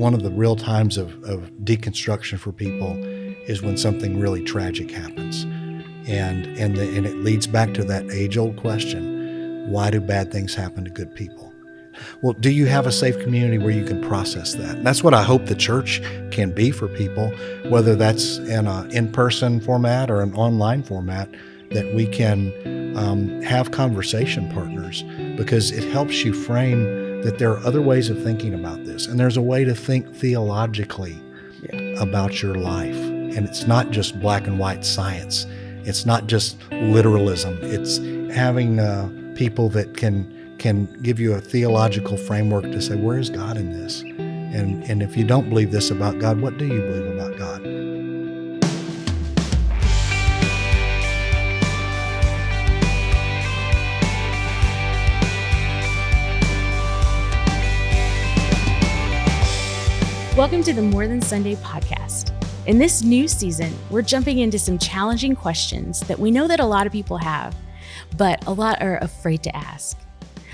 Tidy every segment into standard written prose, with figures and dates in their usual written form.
one of the real times of deconstruction for people is when something really tragic happens. And it leads back to that age-old question, why do bad things happen to good people? Well, do you have a safe community where you can process that? And that's what I hope the church can be for people, whether that's in an in-person format or an online format, that we can have conversation partners, because it helps you frame that there are other ways of thinking about this. And there's a way to think theologically about your life. And it's not just black and white science. It's not just literalism. It's having people that can give you a theological framework to say, where is God in this? And if you don't believe this about God, what do you believe about God? Welcome to the More Than Sunday podcast. In this new season, we're jumping into some challenging questions that we know that a lot of people have, but a lot are afraid to ask.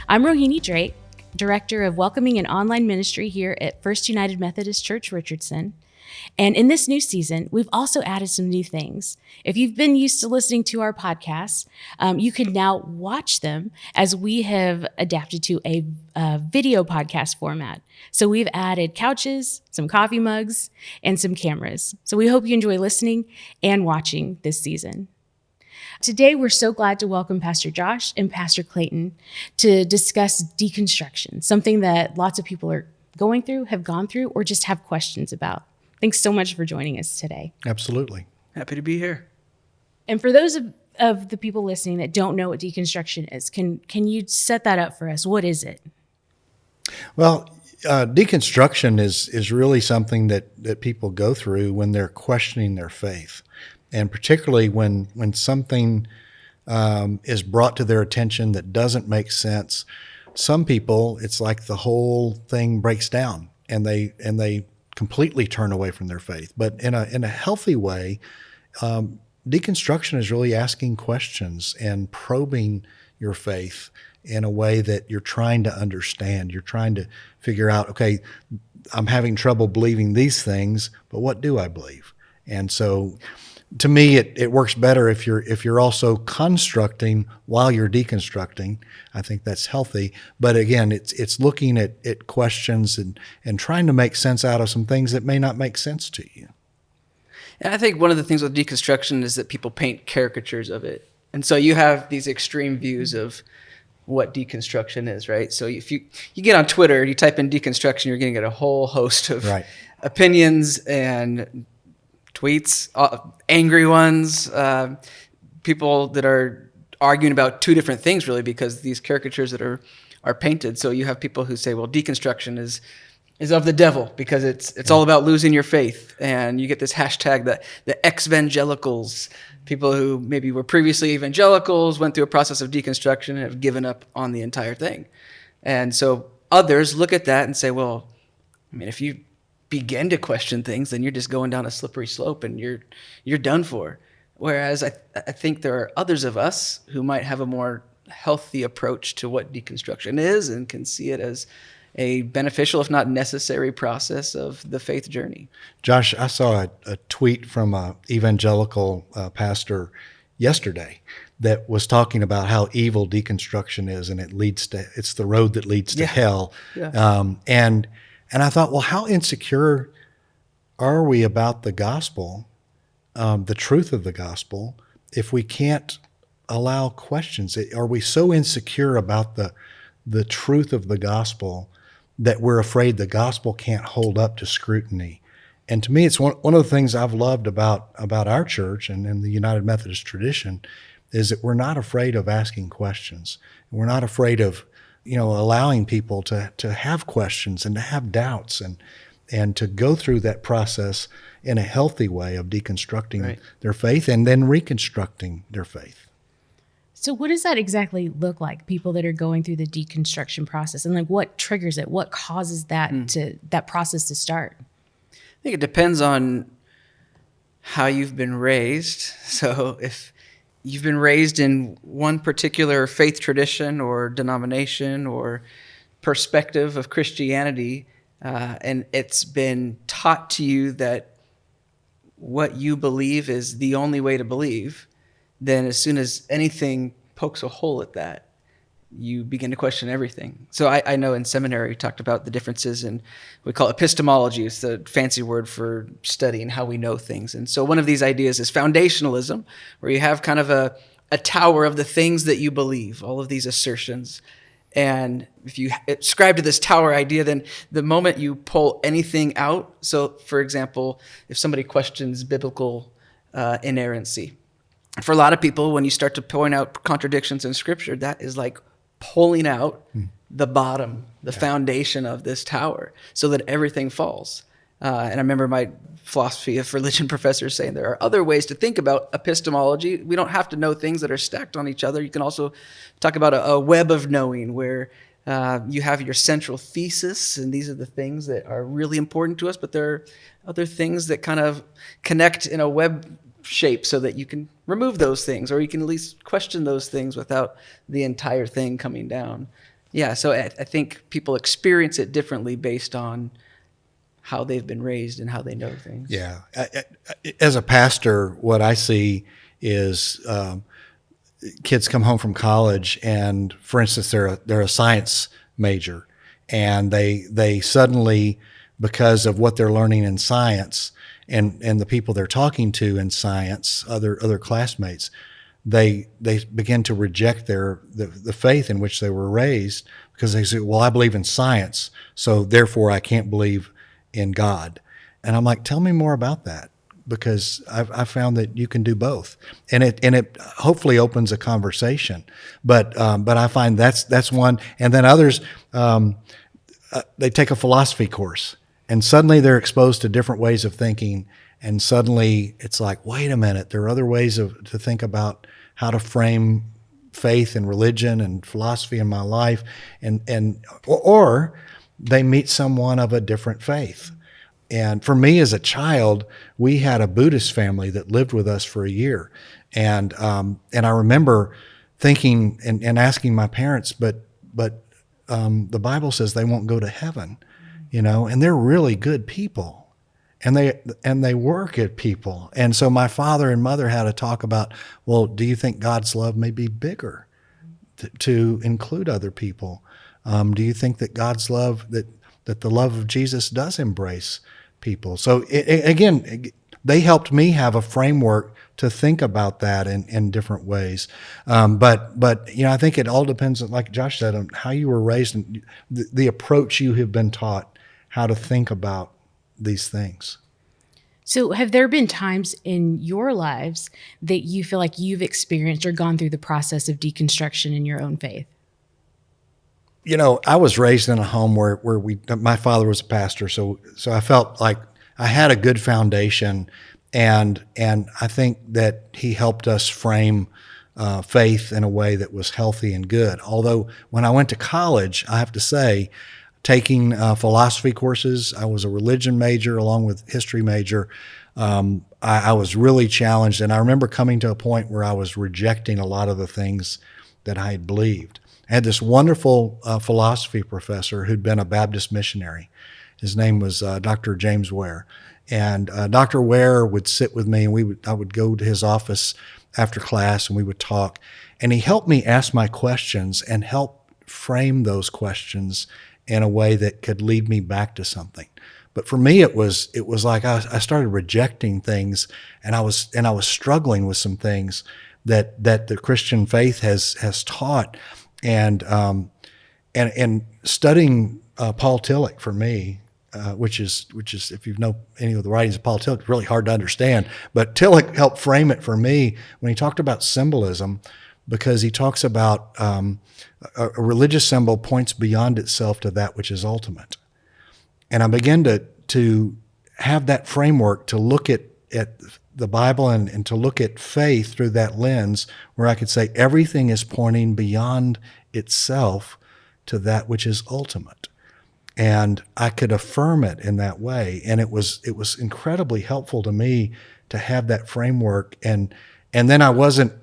I'm Rohini Drake, Director of Welcoming and Online Ministry here at First United Methodist Church Richardson. And in this new season, we've also added some new things. If you've been used to listening to our podcasts, you can now watch them as we have adapted to a video podcast format. So we've added couches, some coffee mugs, and some cameras. So we hope you enjoy listening and watching this season. Today, we're so glad to welcome Pastor Josh and Pastor Clayton to discuss deconstruction, something that lots of people are going through, have gone through, or just have questions about. Thanks so much for joining us today. Absolutely. Happy to be here. And for those of the people listening that don't know what deconstruction is, can you set that up for us? What is it? Well, deconstruction is really something that people go through when they're questioning their faith. And particularly when something is brought to their attention that doesn't make sense. Some people, it's like the whole thing breaks down and they completely turn away from their faith. But in a healthy way, deconstruction is really asking questions and probing your faith in a way that you're trying to understand. You're trying to figure out, okay, I'm having trouble believing these things, but what do I believe? And so to me, it works better if you're also constructing while you're deconstructing. I think that's healthy. But again, it's looking at questions and trying to make sense out of some things that may not make sense to you. And I think one of the things with deconstruction is that people paint caricatures of it. And so you have these extreme views of what deconstruction is, right? So if you get on Twitter, you type in deconstruction, you're going to get a whole host of opinions and tweets, angry ones, people that are arguing about two different things, really, because these caricatures that are painted. So you have people who say, well, deconstruction is of the devil because it's all about losing your faith. And you get this hashtag, the ex-evangelicals, people who maybe were previously evangelicals, went through a process of deconstruction and have given up on the entire thing. And so others look at that and say, well, I mean, if you begin to question things, then you're just going down a slippery slope and you're done for. Whereas I think there are others of us who might have a more healthy approach to what deconstruction is and can see it as a beneficial, if not necessary, process of the faith journey. Josh, I saw a tweet from an evangelical pastor yesterday that was talking about how evil deconstruction is, and it's the road that leads to hell. Yeah. And I thought, well, how insecure are we about the gospel, the truth of the gospel, if we can't allow questions? Are we so insecure about the truth of the gospel that we're afraid the gospel can't hold up to scrutiny? And to me, it's one of the things I've loved about our church and in the United Methodist tradition is that we're not afraid of asking questions. We're not afraid of allowing people to have questions and to have doubts and to go through that process in a healthy way of deconstructing their faith and then reconstructing their faith. So what does that exactly look like, people that are going through the deconstruction process, and like what triggers it? What causes that that process to start? I think it depends on how you've been raised. So if you've been raised in one particular faith tradition or denomination or perspective of Christianity, and it's been taught to you that what you believe is the only way to believe, then as soon as anything pokes a hole at that, you begin to question everything. So I know in seminary we talked about the differences in, we call epistemology. It's the fancy word for studying how we know things. And so one of these ideas is foundationalism, where you have kind of a tower of the things that you believe, all of these assertions. And if you ascribe to this tower idea, then the moment you pull anything out, so for example, if somebody questions biblical inerrancy, for a lot of people, when you start to point out contradictions in Scripture, that is like pulling out the bottom, the foundation of this tower, so that everything falls. And I remember my philosophy of religion professor saying there are other ways to think about epistemology. We don't have to know things that are stacked on each other. You can also talk about a web of knowing, where you have your central thesis, and these are the things that are really important to us, but there are other things that kind of connect in a web shape so that you can remove those things, or you can at least question those things without the entire thing coming down. Yeah, so I think people experience it differently based on how they've been raised and how they know things. Yeah. As a pastor, what I see is kids come home from college, and for instance, they're a science major, and they suddenly, because of what they're learning in science and the people they're talking to in science, other classmates, they begin to reject the faith in which they were raised, because they say, well, I believe in science, so therefore I can't believe in God. And I'm like, tell me more about that, because I've found that you can do both, and it hopefully opens a conversation. But I find that's one, and then others, they take a philosophy course, and suddenly they're exposed to different ways of thinking, and suddenly it's like, wait a minute, there are other ways to think about how to frame faith and religion and philosophy in my life, or they meet someone of a different faith. And for me as a child, we had a Buddhist family that lived with us for a year. And I remember thinking and asking my parents, but the Bible says they won't go to heaven, and they're really good people, and they were good people. And so my father and mother had a talk about, well, do you think God's love may be bigger to include other people? Do you think that God's love, that the love of Jesus does embrace people? So again, they helped me have a framework to think about that in different ways. But I think it all depends, like Josh said, on how you were raised and the approach you have been taught how to think about these things. So have there been times in your lives that you feel like you've experienced or gone through the process of deconstruction in your own faith? I was raised in a home where my father was a pastor, so I felt like I had a good foundation, and I think that he helped us frame faith in a way that was healthy and good. Although when I went to college, I have to say, taking philosophy courses, I was a religion major along with history major. I was really challenged, and I remember coming to a point where I was rejecting a lot of the things that I had believed. I had this wonderful philosophy professor who'd been a Baptist missionary. His name was Dr. James Ware. And Dr. Ware would sit with me, and I would go to his office after class, and we would talk. And he helped me ask my questions and help frame those questions in a way that could lead me back to something. But for me, it was like I started rejecting things, and I was struggling with some things that the Christian faith has taught. And studying Paul Tillich for me, which is if you know any of the writings of Paul Tillich, it's really hard to understand. But Tillich helped frame it for me when he talked about symbolism, because he talks about a religious symbol points beyond itself to that which is ultimate. And I began to have that framework to look at the Bible and to look at faith through that lens, where I could say everything is pointing beyond itself to that which is ultimate. And I could affirm it in that way. And it was incredibly helpful to me to have that framework. And then I wasn't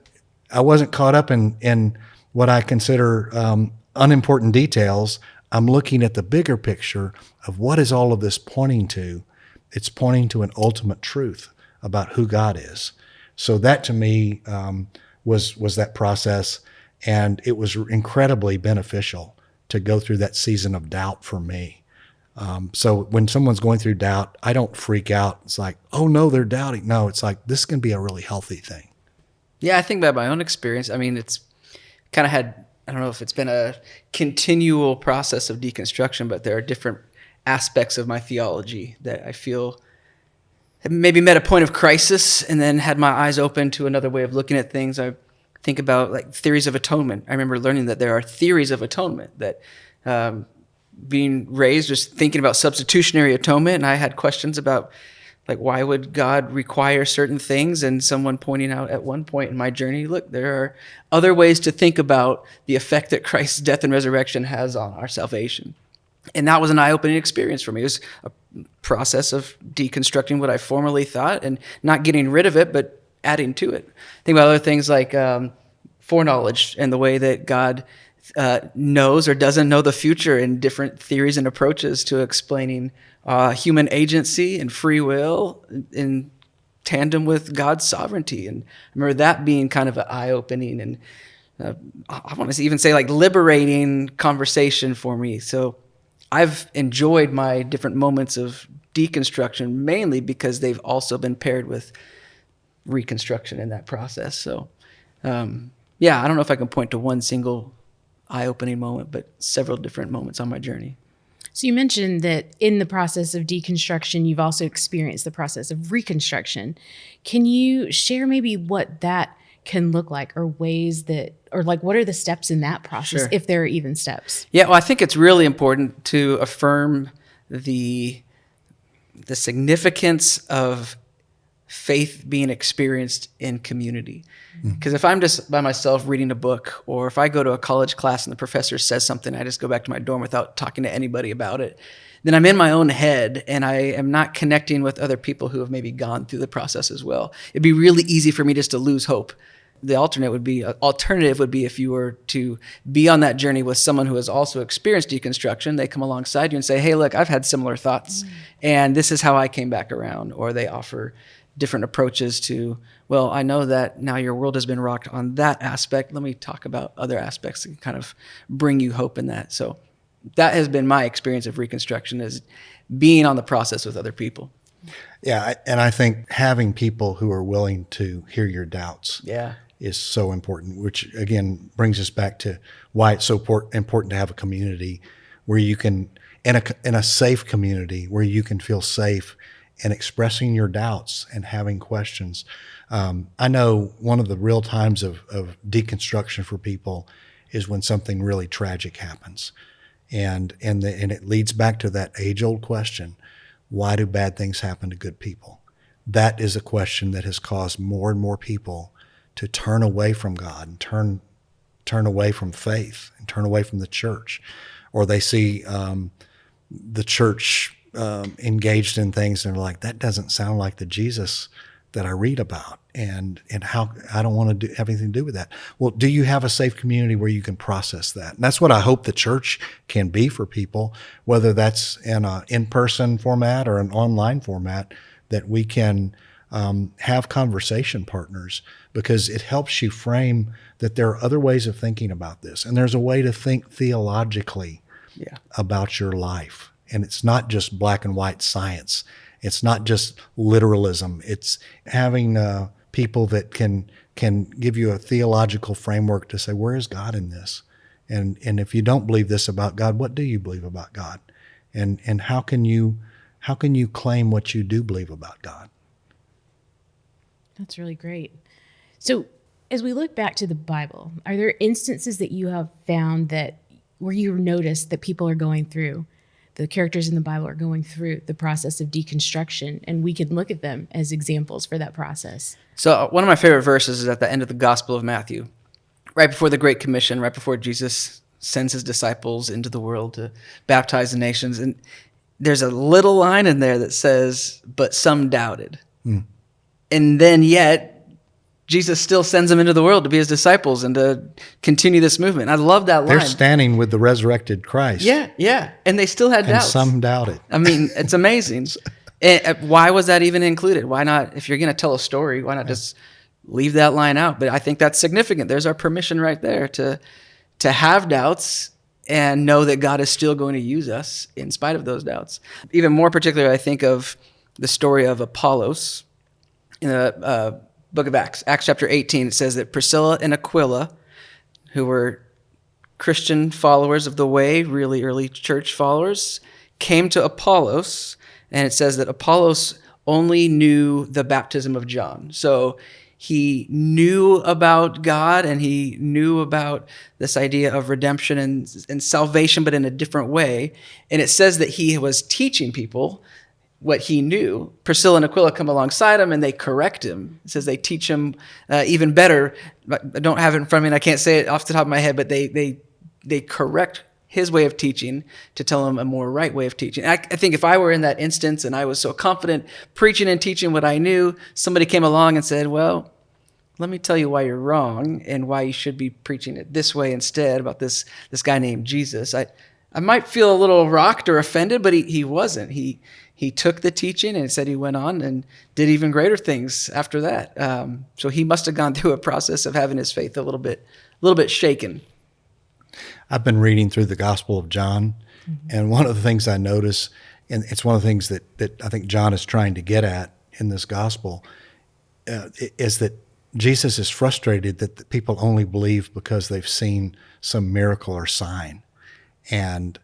caught up in what I consider unimportant details. I'm looking at the bigger picture of what is all of this pointing to. It's pointing to an ultimate truth about who God is. So that to me was that process, and it was incredibly beneficial to go through that season of doubt for me. So when someone's going through doubt, I don't freak out. It's like, oh no, they're doubting. No, it's like, this can be a really healthy thing. Yeah, I think about my own experience. I mean, it's kind of had, I don't know if it's been a continual process of deconstruction, but there are different aspects of my theology that I feel have maybe met a point of crisis and then had my eyes open to another way of looking at things. I think about like theories of atonement. I remember learning that there are theories of atonement, that being raised just thinking about substitutionary atonement, and I had questions about like, why would God require certain things? And someone pointing out at one point in my journey, look, there are other ways to think about the effect that Christ's death and resurrection has on our salvation. And that was an eye-opening experience for me. It was a process of deconstructing what I formerly thought and not getting rid of it, but adding to it. Think about other things like foreknowledge and the way that God knows or doesn't know the future, and different theories and approaches to explaining human agency and free will in tandem with God's sovereignty. And I remember that being kind of an eye-opening and I want to even say like liberating conversation for me. So I've enjoyed my different moments of deconstruction mainly because they've also been paired with reconstruction in that process. So yeah, I don't know if I can point to one single eye-opening moment, but several different moments on my journey. So you mentioned that in the process of deconstruction, you've also experienced the process of reconstruction. Can you share maybe what that can look like, or ways that, or like what are the steps in that process, Sure. if there are even steps? Yeah, well, I think it's really important to affirm the significance of faith being experienced in community. Because if I'm just by myself reading a book, or if I go to a college class and the professor says something, I just go back to my dorm without talking to anybody about it, then I'm in my own head and I am not connecting with other people who have maybe gone through the process as well. It'd be really easy for me just to lose hope. The alternative would be if you were to be on that journey with someone who has also experienced deconstruction. They come alongside you and say, hey, look, I've had similar thoughts and this is how I came back around. Or they offer different approaches to, well, I know that now your world has been rocked on that aspect. Let me talk about other aspects that can kind of bring you hope in that. So that has been my experience of Reconstruction, is being on the process with other people. Yeah, and I think having people who are willing to hear your doubts is so important, which again brings us back to why it's so important to have a community where you can, in a safe community where you can feel safe in expressing your doubts and having questions. I know one of the real times of deconstruction for people is when something really tragic happens. And it leads back to that age-old question, why do bad things happen to good people? That is a question that has caused more and more people to turn away from God and turn away from faith and turn away from the church. Or they see the church engaged in things and they're like, that doesn't sound like the Jesus that I read about, and how I don't want to have anything to do with that. Well, do you have a safe community where you can process that? And that's what I hope the church can be for people, whether that's in an in-person format or an online format, that we can have conversation partners, because it helps you frame that there are other ways of thinking about this. And there's a way to think theologically about your life. And it's not just black and white science. It's not just literalism. It's having people that can give you a theological framework to say, where is God in this? And if you don't believe this about God, what do you believe about God? And how can you claim what you do believe about God? That's really great. So as we look back to the Bible, are there instances that you have found that where you've noticed that people are going through, the characters in the Bible are going through the process of deconstruction, and we can look at them as examples for that process? So one of my favorite verses is at the end of the Gospel of Matthew, right before the Great Commission, right before Jesus sends his disciples into the world to baptize the nations. And there's a little line in there that says, but some doubted. And then yet Jesus still sends them into the world to be his disciples and to continue this movement. I love that line. They're standing with the resurrected Christ. Yeah. And they still had And doubts. some doubt it. I mean, it's amazing. Why was that even included? Why not, if you're going to tell a story, why not just leave that line out? But I think that's significant. There's our permission right there to have doubts and know that God is still going to use us in spite of those doubts. Even more particularly, I think of the story of Apollos in the book of Acts. Acts chapter 18, it says that Priscilla and Aquila, who were Christian followers of the way, really early church followers, came to Apollos, and it says that Apollos only knew the baptism of John. So he knew about God and he knew about this idea of redemption and salvation, but in a different way. And it says that he was teaching people what he knew. Priscilla and Aquila come alongside him and they correct him. It says they teach him even better. I don't have it in front of me and I can't say it off the top of my head, but they correct his way of teaching to tell him a more right way of teaching. I think if I were in that instance and I was so confident preaching and teaching what I knew, somebody came along and said, well, let me tell you why you're wrong and why you should be preaching it this way instead about this guy named Jesus. I might feel a little rocked or offended, but he wasn't. He took the teaching and said he went on and did even greater things after that. So he must have gone through a process of having his faith a little bit shaken. I've been reading through the Gospel of John, and one of the things I notice, and it's one of the things that I think John is trying to get at in this gospel, is that Jesus is frustrated that the people only believe because they've seen some miracle or sign. And,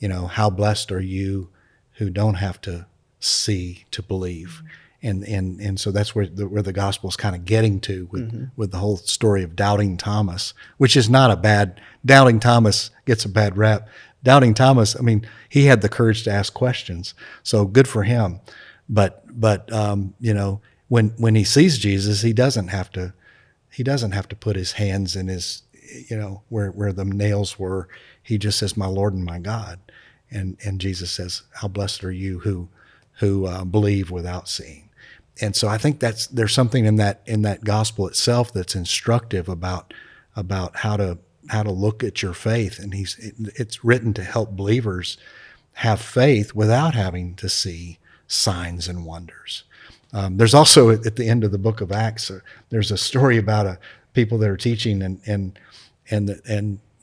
how blessed are you who don't have to see to believe. And so that's where the gospel is kind of getting to with the whole story of Doubting Thomas, which is not a bad, Doubting Thomas gets a bad rap. Doubting Thomas, I mean, he had the courage to ask questions, so good for him. But when he sees Jesus, he doesn't have to put his hands in his, where the nails were. He just says, "My Lord and my God," and Jesus says, "How blessed are you who believe without seeing." And so I think there's something in that gospel itself that's instructive about how to look at your faith, and it's written to help believers have faith without having to see signs and wonders. There's also at the end of the book of Acts, there's a story about people that are teaching, and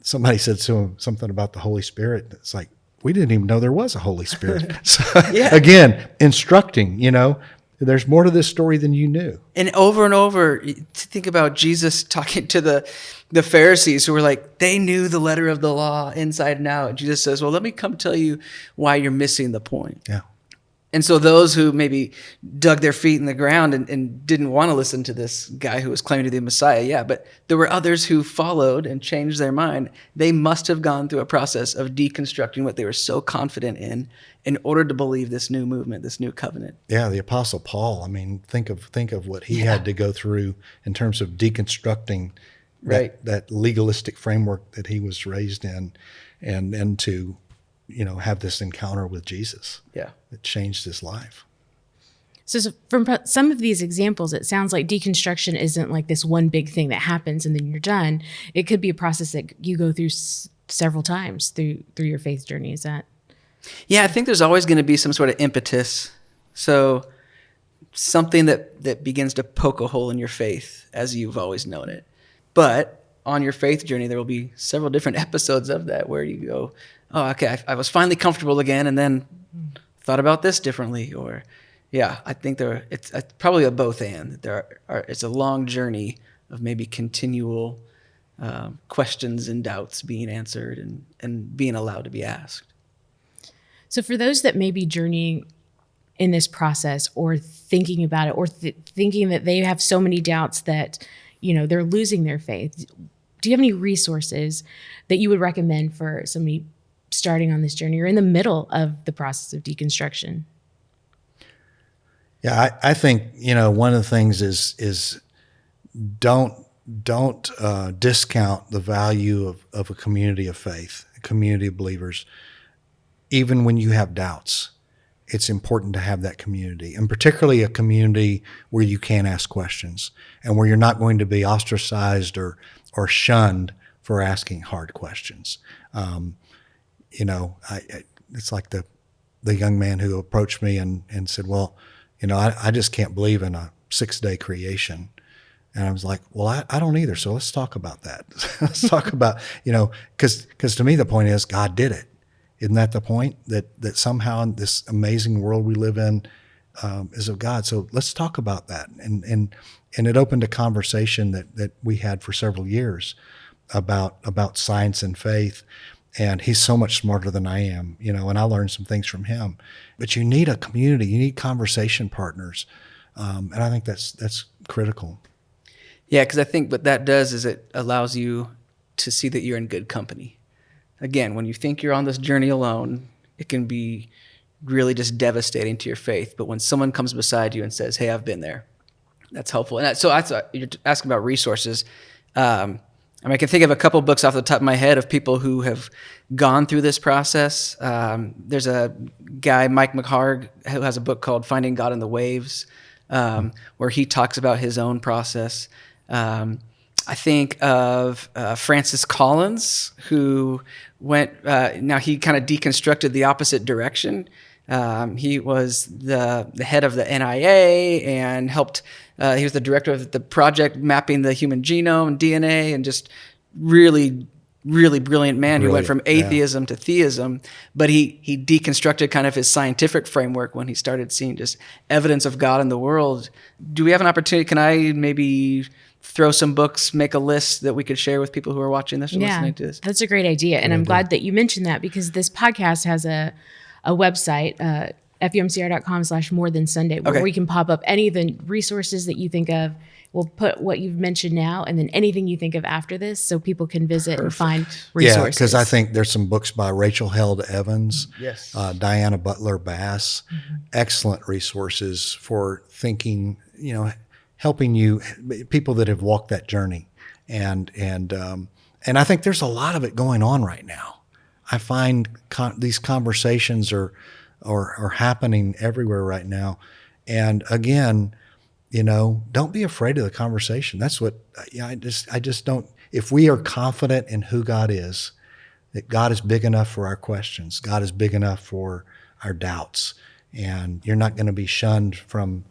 somebody said to him something about the Holy Spirit. It's like, we didn't even know there was a Holy Spirit. So, Yeah. Again, instructing, there's more to this story than you knew. And over, to think about Jesus talking to the Pharisees who were like, they knew the letter of the law inside and out. And Jesus says, well, let me come tell you why you're missing the point. Yeah. And so those who maybe dug their feet in the ground and didn't want to listen to this guy who was claiming to be the Messiah, but there were others who followed and changed their mind. They must have gone through a process of deconstructing what they were so confident in order to believe this new movement, this new covenant. Yeah, the Apostle Paul, I mean, think of what he had to go through in terms of deconstructing that legalistic framework that he was raised in, and to have this encounter with Jesus. Yeah. That changed his life. So from some of these examples, it sounds like deconstruction isn't like this one big thing that happens and then you're done. It could be a process that you go through several times through your faith journey. Is that? Yeah, I think there's always going to be some sort of impetus. So something that begins to poke a hole in your faith as you've always known it. But on your faith journey, there will be several different episodes of that where you go, oh, okay, I was finally comfortable again, and then thought about this differently. Or, yeah, I think it's probably a both and. It's a long journey of maybe continual questions and doubts being answered and being allowed to be asked. So for those that may be journeying in this process or thinking about it or thinking that they have so many doubts that, they're losing their faith, do you have any resources that you would recommend for somebody starting on this journey or in the middle of the process of deconstruction? Yeah, I think, one of the things is don't discount the value of a community of faith, a community of believers, even when you have doubts. it's important to have that community, and particularly a community where you can ask questions and where you're not going to be ostracized or shunned for asking hard questions. It's like the young man who approached me and said, well, I just can't believe in a 6-day creation. And I was like, well, I don't either. So let's talk about that. Let's talk about, because to me, the point is God did it. Isn't that the point? That somehow in this amazing world we live in is of God. So let's talk about that. And it opened a conversation that we had for several years about science and faith. And he's so much smarter than I am, and I learned some things from him. But you need a community, you need conversation partners. And I think that's critical. Yeah, because I think what that does is it allows you to see that you're in good company. Again, when you think you're on this journey alone, it can be really just devastating to your faith. But when someone comes beside you and says, hey, I've been there, that's helpful. And so you're asking about resources. I can think of a couple books off the top of my head of people who have gone through this process. There's a guy, Mike McHargue, who has a book called Finding God in the Waves, where he talks about his own process. I think of Francis Collins, who went, now he kind of deconstructed the opposite direction. He was the head of the NIA and helped, he was the director of the project mapping the human genome and DNA, and just really, really brilliant man who went from atheism to theism. But he deconstructed kind of his scientific framework when he started seeing just evidence of God in the world. Do we have an opportunity? Can I maybe throw some books, make a list that we could share with people who are watching this or listening to this? That's a great idea. And I'm glad that you mentioned that, because this podcast has a website, FUMCR.com/morethansunday, where we can pop up any of the resources that you think of. We'll put what you've mentioned now and then anything you think of after this, so people can visit and find resources. Yeah, because I think there's some books by Rachel Held Evans, Yes. Diana Butler Bass, excellent resources for thinking, helping you, people that have walked that journey. And I think there's a lot of it going on right now. I find these conversations are happening everywhere right now. And again, don't be afraid of the conversation. That's what I just don't. If we are confident in who God is, that God is big enough for our questions, God is big enough for our doubts, and you're not going to be shunned from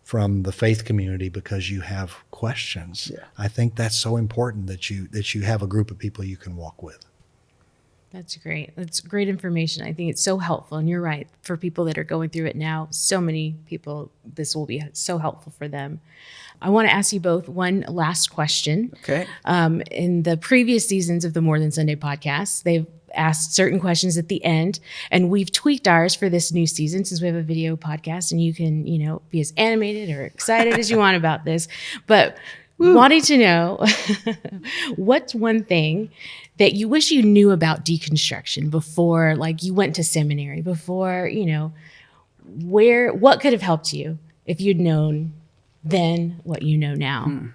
the faith community because you have questions. Yeah. I think that's so important that you have a group of people you can walk with. That's great. That's great information. I think it's so helpful. And you're right. For people that are going through it now, so many people, this will be so helpful for them. I want to ask you both one last question. Okay. In the previous seasons of the More Than Sunday podcast, they've asked certain questions at the end, and we've tweaked ours for this new season since we have a video podcast, and you can, be as animated or excited as you want about this. But wanting to know, what's one thing that you wish you knew about deconstruction before, like you went to seminary, before, what could have helped you if you'd known then what you know now?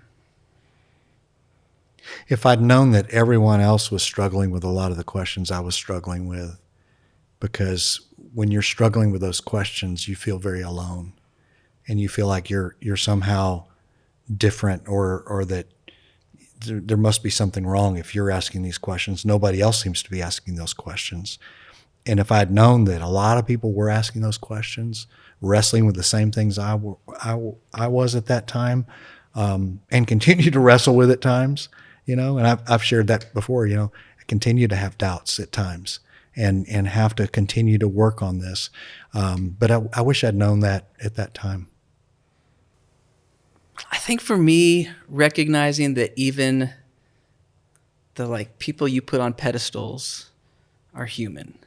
If I'd known that everyone else was struggling with a lot of the questions I was struggling with, because when you're struggling with those questions, you feel very alone, and you feel like you're somehow different, or that there must be something wrong if you're asking these questions. Nobody else seems to be asking those questions. And if I'd known that a lot of people were asking those questions, wrestling with the same things I was at that time, and continue to wrestle with at times, and I've shared that before, I continue to have doubts at times and have to continue to work on this. But I wish I'd known that at that time. I think for me, recognizing that even the people you put on pedestals are human.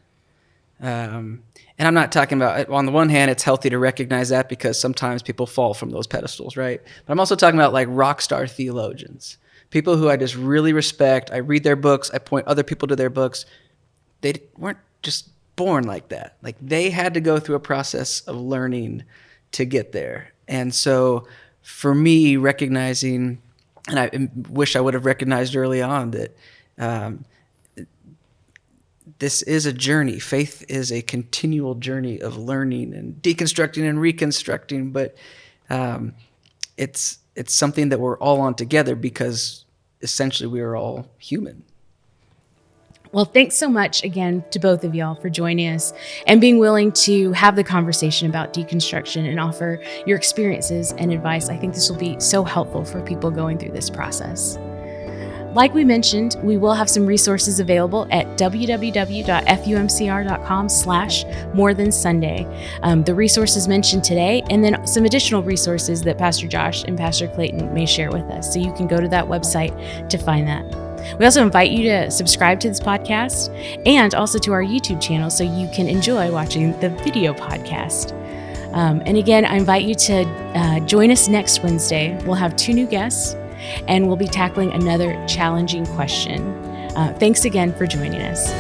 And I'm not talking about, on the one hand, it's healthy to recognize that because sometimes people fall from those pedestals, right? But I'm also talking about rock star theologians, people who I just really respect. I read their books. I point other people to their books. They weren't just born like that. They had to go through a process of learning to get there. And so for me, recognizing, and I wish I would have recognized early on that this is a journey. Faith is a continual journey of learning and deconstructing and reconstructing, but it's something that we're all on together because essentially we are all human. Well, thanks so much again to both of y'all for joining us and being willing to have the conversation about deconstruction and offer your experiences and advice. I think this will be so helpful for people going through this process. Like we mentioned, we will have some resources available at www.fumcr.com/morethansunday. The resources mentioned today, and then some additional resources that Pastor Josh and Pastor Clayton may share with us. So you can go to that website to find that. We also invite you to subscribe to this podcast and also to our YouTube channel so you can enjoy watching the video podcast. And again, I invite you to join us next Wednesday. We'll have 2 new guests, and we'll be tackling another challenging question. Thanks again for joining us.